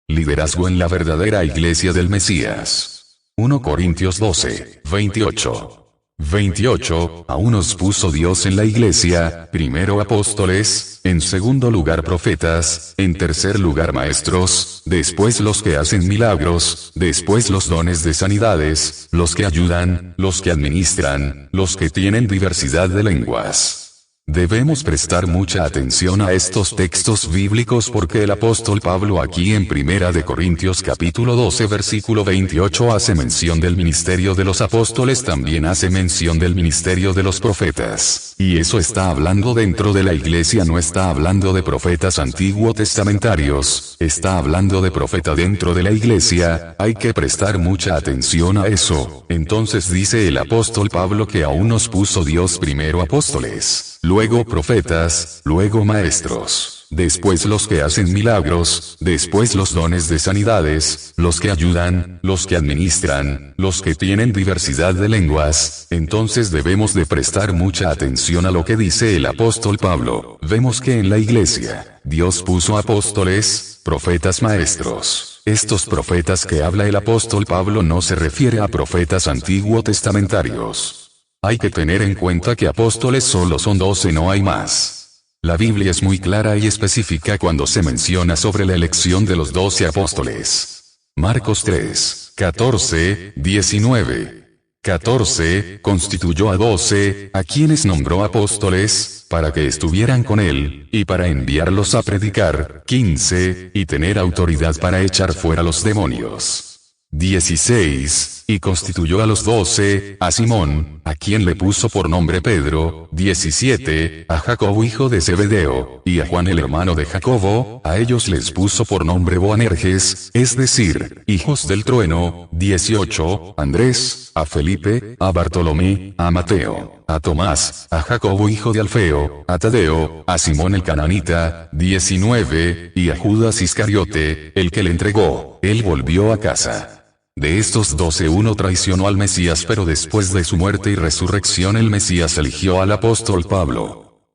Liderazgo en la verdadera iglesia del Mesías. 1 Corintios 12, 28. 28. Aún os puso Dios en la iglesia, primero apóstoles, en segundo lugar profetas, en tercer lugar maestros, después los que hacen milagros, después los dones de sanidades, los que ayudan, los que administran, los que tienen diversidad de lenguas. Debemos prestar mucha atención a estos textos bíblicos porque el apóstol Pablo aquí en 1 Corintios capítulo 12 versículo 28 hace mención del ministerio de los apóstoles, también hace mención del ministerio de los profetas. Y eso está hablando dentro de la iglesia, no está hablando de profetas antiguo testamentarios, está hablando de profeta dentro de la iglesia, hay que prestar mucha atención a eso. Entonces dice el apóstol Pablo que aún nos puso Dios primero apóstoles, luego profetas, luego maestros, después los que hacen milagros, después los dones de sanidades, los que ayudan, los que administran, los que tienen diversidad de lenguas. Entonces debemos de prestar mucha atención a lo que dice el apóstol Pablo. Vemos que en la iglesia, Dios puso apóstoles, profetas, maestros. Estos profetas que habla el apóstol Pablo no se refiere a profetas antiguo testamentarios. Hay que tener en cuenta que apóstoles solo son 12, no hay más. La Biblia es muy clara y específica cuando se menciona sobre la elección de los 12 apóstoles. Marcos 3, 14, 19. 14, constituyó a 12, a quienes nombró apóstoles, para que estuvieran con él, y para enviarlos a predicar. 15, y tener autoridad para echar fuera los demonios. 16, y constituyó a los 12, a Simón, a quien le puso por nombre Pedro. 17, a Jacobo hijo de Zebedeo, y a Juan el hermano de Jacobo, a ellos les puso por nombre Boanerges, es decir, hijos del trueno. 18, a Andrés, a Felipe, a Bartolomé, a Mateo, a Tomás, a Jacobo hijo de Alfeo, a Tadeo, a Simón el cananita. 19, y a Judas Iscariote, el que le entregó. Él volvió a casa. De estos 12 uno traicionó al Mesías, pero después de su muerte y resurrección el Mesías eligió al apóstol Pablo.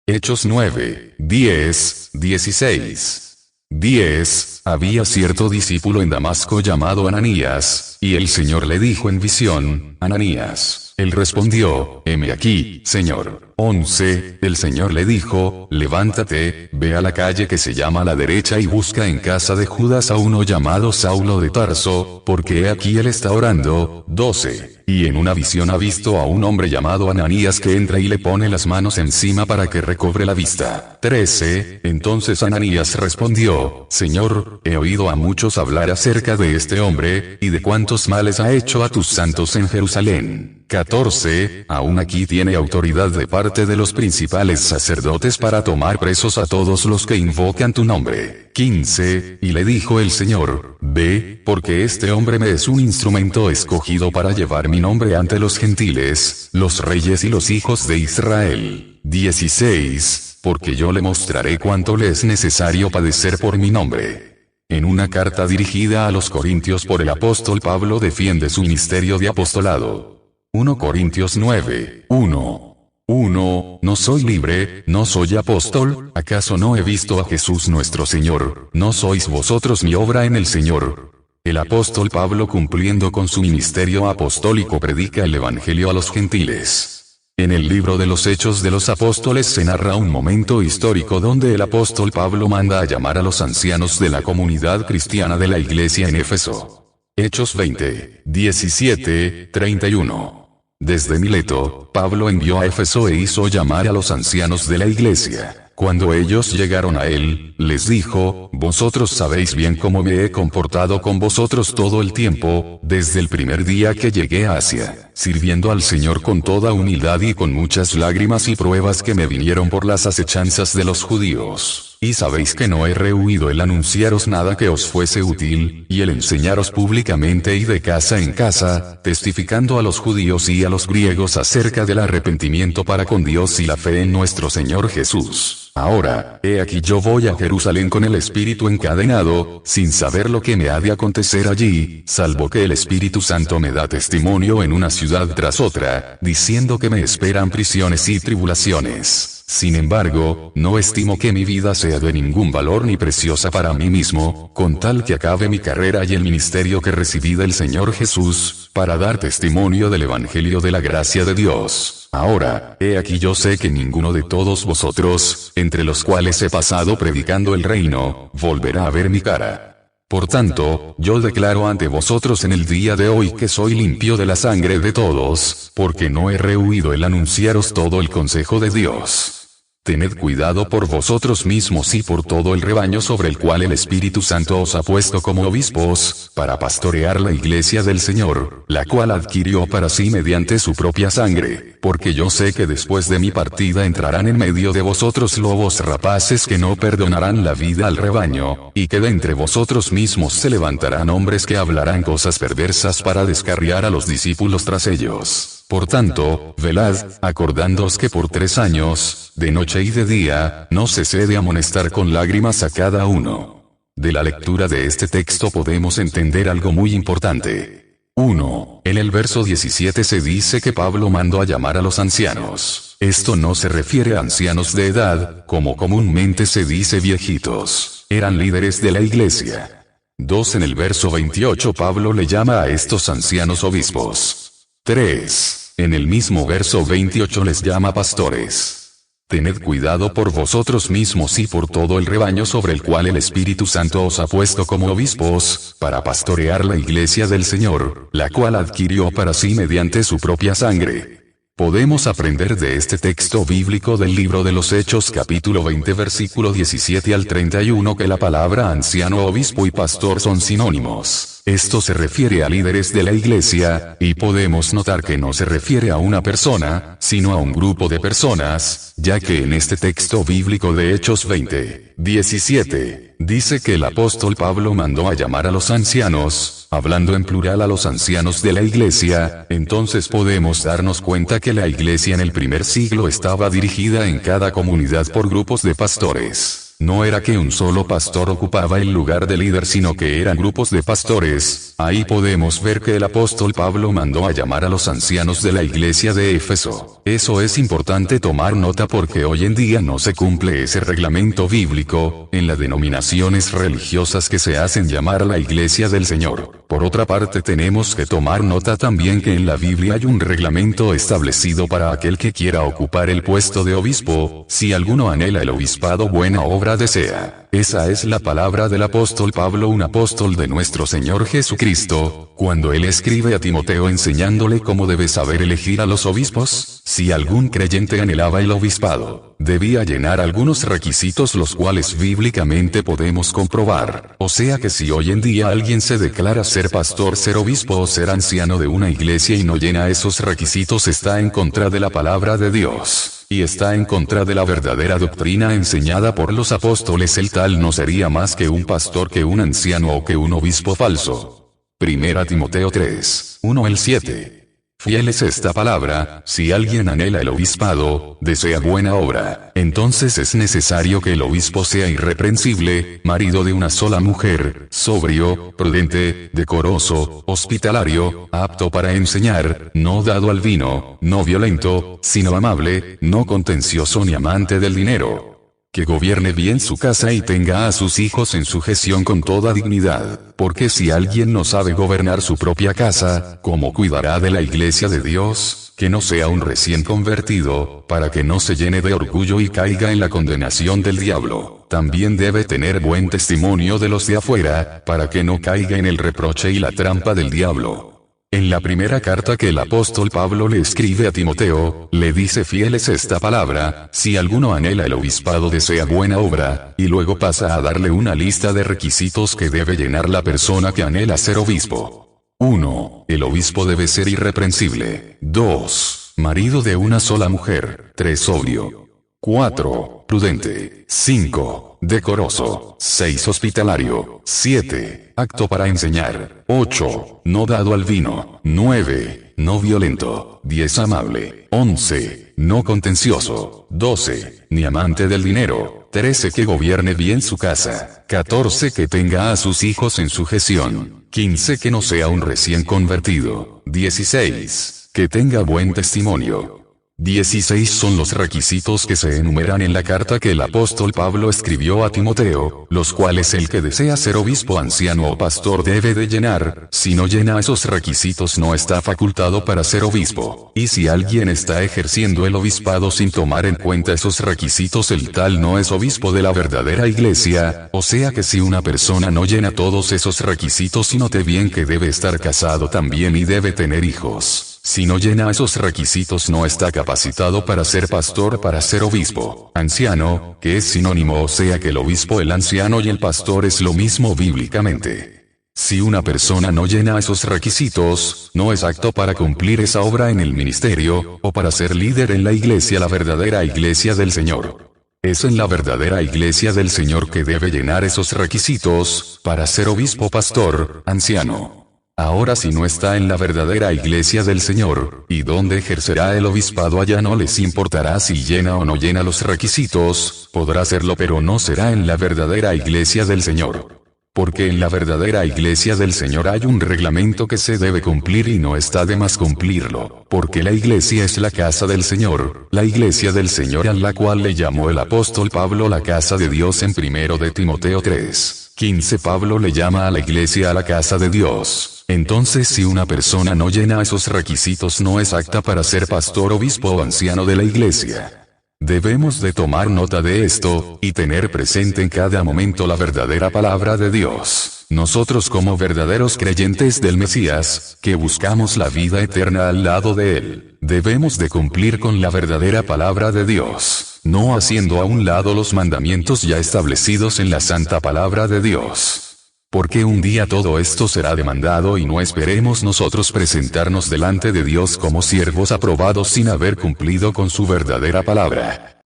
Hechos 9, 10, 16. 10. Había cierto discípulo en Damasco llamado Ananías, y el Señor le dijo en visión: Ananías. Él respondió: heme aquí, Señor. 11. El Señor le dijo: levántate, ve a la calle que se llama a la derecha y busca en casa de Judas a uno llamado Saulo de Tarso, porque he aquí él está orando. 12. Y en una visión ha visto a un hombre llamado Ananías que entra y le pone las manos encima para que recobre la vista. 13. Entonces Ananías respondió: Señor, he oído a muchos hablar acerca de este hombre, y de cuántos males ha hecho a tus santos en Jerusalén. 14. Aún aquí tiene autoridad de parte de los principales sacerdotes para tomar presos a todos los que invocan tu nombre. 15. Y le dijo el Señor: ve, porque este hombre me es un instrumento escogido para llevar mi nombre ante los gentiles, los reyes y los hijos de Israel. 16. Porque yo le mostraré cuánto le es necesario padecer por mi nombre. En una carta dirigida a los Corintios por el apóstol Pablo defiende su ministerio de apostolado. 1 Corintios 9, 1. 1. ¿No soy libre, no soy apóstol? ¿Acaso no he visto a Jesús nuestro Señor? ¿No sois vosotros mi obra en el Señor? El apóstol Pablo, cumpliendo con su ministerio apostólico, predica el evangelio a los gentiles. En el libro de los Hechos de los Apóstoles se narra un momento histórico donde el apóstol Pablo manda a llamar a los ancianos de la comunidad cristiana de la iglesia en Éfeso. Hechos 20, 17, 31. Desde Mileto, Pablo envió a Éfeso e hizo llamar a los ancianos de la iglesia. Cuando ellos llegaron a él, les dijo: vosotros sabéis bien cómo me he comportado con vosotros todo el tiempo, desde el primer día que llegué a Asia, sirviendo al Señor con toda humildad y con muchas lágrimas y pruebas que me vinieron por las acechanzas de los judíos. Y sabéis que no he rehuido el anunciaros nada que os fuese útil, y el enseñaros públicamente y de casa en casa, testificando a los judíos y a los griegos acerca del arrepentimiento para con Dios y la fe en nuestro Señor Jesús. Ahora, he aquí yo voy a Jerusalén con el espíritu encadenado, sin saber lo que me ha de acontecer allí, salvo que el Espíritu Santo me da testimonio en una ciudad tras otra, diciendo que me esperan prisiones y tribulaciones. Sin embargo, no estimo que mi vida sea de ningún valor ni preciosa para mí mismo, con tal que acabe mi carrera y el ministerio que recibí del Señor Jesús, para dar testimonio del Evangelio de la gracia de Dios. Ahora, he aquí yo sé que ninguno de todos vosotros, entre los cuales he pasado predicando el reino, volverá a ver mi cara. Por tanto, yo declaro ante vosotros en el día de hoy que soy limpio de la sangre de todos, porque no he rehuido el anunciaros todo el consejo de Dios. Tened cuidado por vosotros mismos y por todo el rebaño sobre el cual el Espíritu Santo os ha puesto como obispos, para pastorear la iglesia del Señor, la cual adquirió para sí mediante su propia sangre, porque yo sé que después de mi partida entrarán en medio de vosotros lobos rapaces que no perdonarán la vida al rebaño, y que de entre vosotros mismos se levantarán hombres que hablarán cosas perversas para descarriar a los discípulos tras ellos. Por tanto, velad, acordándoos que por 3 años, de noche y de día, no cesé de amonestar con lágrimas a cada uno. De la lectura de este texto podemos entender algo muy importante. 1. En el verso 17 se dice que Pablo mandó a llamar a los ancianos. Esto no se refiere a ancianos de edad, como comúnmente se dice viejitos. Eran líderes de la iglesia. 2. En el verso 28 Pablo le llama a estos ancianos obispos. 3. En el mismo verso 28 les llama pastores. Tened cuidado por vosotros mismos y por todo el rebaño sobre el cual el Espíritu Santo os ha puesto como obispos, para pastorear la iglesia del Señor, la cual adquirió para sí mediante su propia sangre. Podemos aprender de este texto bíblico del libro de los Hechos capítulo 20 versículo 17 al 31 que la palabra anciano, obispo y pastor son sinónimos. Esto se refiere a líderes de la iglesia, y podemos notar que no se refiere a una persona, sino a un grupo de personas, ya que en este texto bíblico de Hechos 20, 17, dice que el apóstol Pablo mandó a llamar a los ancianos, hablando en plural a los ancianos de la iglesia. Entonces podemos darnos cuenta que la iglesia en el primer siglo estaba dirigida en cada comunidad por grupos de pastores. No era que un solo pastor ocupaba el lugar de líder, sino que eran grupos de pastores. Ahí podemos ver que el apóstol Pablo mandó a llamar a los ancianos de la iglesia de Éfeso. Eso es importante tomar nota porque hoy en día no se cumple ese reglamento bíblico, en las denominaciones religiosas que se hacen llamar a la iglesia del Señor. Por otra parte tenemos que tomar nota también que en la Biblia hay un reglamento establecido para aquel que quiera ocupar el puesto de obispo. Si alguno anhela el obispado, buena obra desea. Esa es la palabra del apóstol Pablo, un apóstol de nuestro Señor Jesucristo, cuando él escribe a Timoteo enseñándole cómo debe saber elegir a los obispos. Si algún creyente anhelaba el obispado, debía llenar algunos requisitos los cuales bíblicamente podemos comprobar. O sea que si hoy en día alguien se declara ser pastor, ser obispo o ser anciano de una iglesia y no llena esos requisitos, está en contra de la palabra de Dios. Y está en contra de la verdadera doctrina enseñada por los apóstoles. El tal no sería más que un pastor, que un anciano o que un obispo falso. Primera Timoteo 3, 1 al 7. Fiel es esta palabra: si alguien anhela el obispado, desea buena obra, entonces es necesario que el obispo sea irreprensible, marido de una sola mujer, sobrio, prudente, decoroso, hospitalario, apto para enseñar, no dado al vino, no violento, sino amable, no contencioso ni amante del dinero. Que gobierne bien su casa y tenga a sus hijos en sujeción con toda dignidad, porque si alguien no sabe gobernar su propia casa, ¿cómo cuidará de la iglesia de Dios? Que no sea un recién convertido, para que no se llene de orgullo y caiga en la condenación del diablo. También debe tener buen testimonio de los de afuera, para que no caiga en el reproche y la trampa del diablo. En la primera carta que el apóstol Pablo le escribe a Timoteo, le dice: fiel es esta palabra: si alguno anhela el obispado, desea buena obra, y luego pasa a darle una lista de requisitos que debe llenar la persona que anhela ser obispo. 1. El obispo debe ser irreprensible. 2. Marido de una sola mujer. 3. Sobrio. 4. Prudente. 5. Decoroso. 6. Hospitalario. 7. Apto para enseñar. 8. No dado al vino. 9. No violento. 10. Amable. 11. No contencioso. 12. Ni amante del dinero. 13. Que gobierne bien su casa. 14. Que tenga a sus hijos en sujeción. 15. Que no sea un recién convertido. 16. Que tenga buen testimonio. 16 son los requisitos que se enumeran en la carta que el apóstol Pablo escribió a Timoteo, los cuales el que desea ser obispo, anciano o pastor debe de llenar. Si no llena esos requisitos no está facultado para ser obispo. Y si alguien está ejerciendo el obispado sin tomar en cuenta esos requisitos, el tal no es obispo de la verdadera iglesia. O sea que si una persona no llena todos esos requisitos, y note bien que debe estar casado también y debe tener hijos. Si no llena esos requisitos no está capacitado para ser pastor, para ser obispo. Anciano, que es sinónimo, o sea que el obispo, el anciano y el pastor es lo mismo bíblicamente. Si una persona no llena esos requisitos, no es apto para cumplir esa obra en el ministerio, o para ser líder en la iglesia, la verdadera iglesia del Señor. Es en la verdadera iglesia del Señor que debe llenar esos requisitos, para ser obispo, pastor, anciano. Ahora, si no está en la verdadera iglesia del Señor, ¿y dónde ejercerá el obispado? Allá no les importará si llena o no llena los requisitos, podrá hacerlo, pero no será en la verdadera iglesia del Señor. Porque en la verdadera iglesia del Señor hay un reglamento que se debe cumplir y no está de más cumplirlo, porque la iglesia es la casa del Señor, la iglesia del Señor, a la cual le llamó el apóstol Pablo la casa de Dios en 1 de Timoteo 3:15. Pablo le llama a la iglesia a la casa de Dios. Entonces, si una persona no llena esos requisitos, no es apta para ser pastor, obispo o anciano de la iglesia. Debemos de tomar nota de esto, y tener presente en cada momento la verdadera palabra de Dios. Nosotros, como verdaderos creyentes del Mesías, que buscamos la vida eterna al lado de Él, debemos de cumplir con la verdadera palabra de Dios, no haciendo a un lado los mandamientos ya establecidos en la santa palabra de Dios. Porque un día todo esto será demandado, y no esperemos nosotros presentarnos delante de Dios como siervos aprobados sin haber cumplido con su verdadera palabra.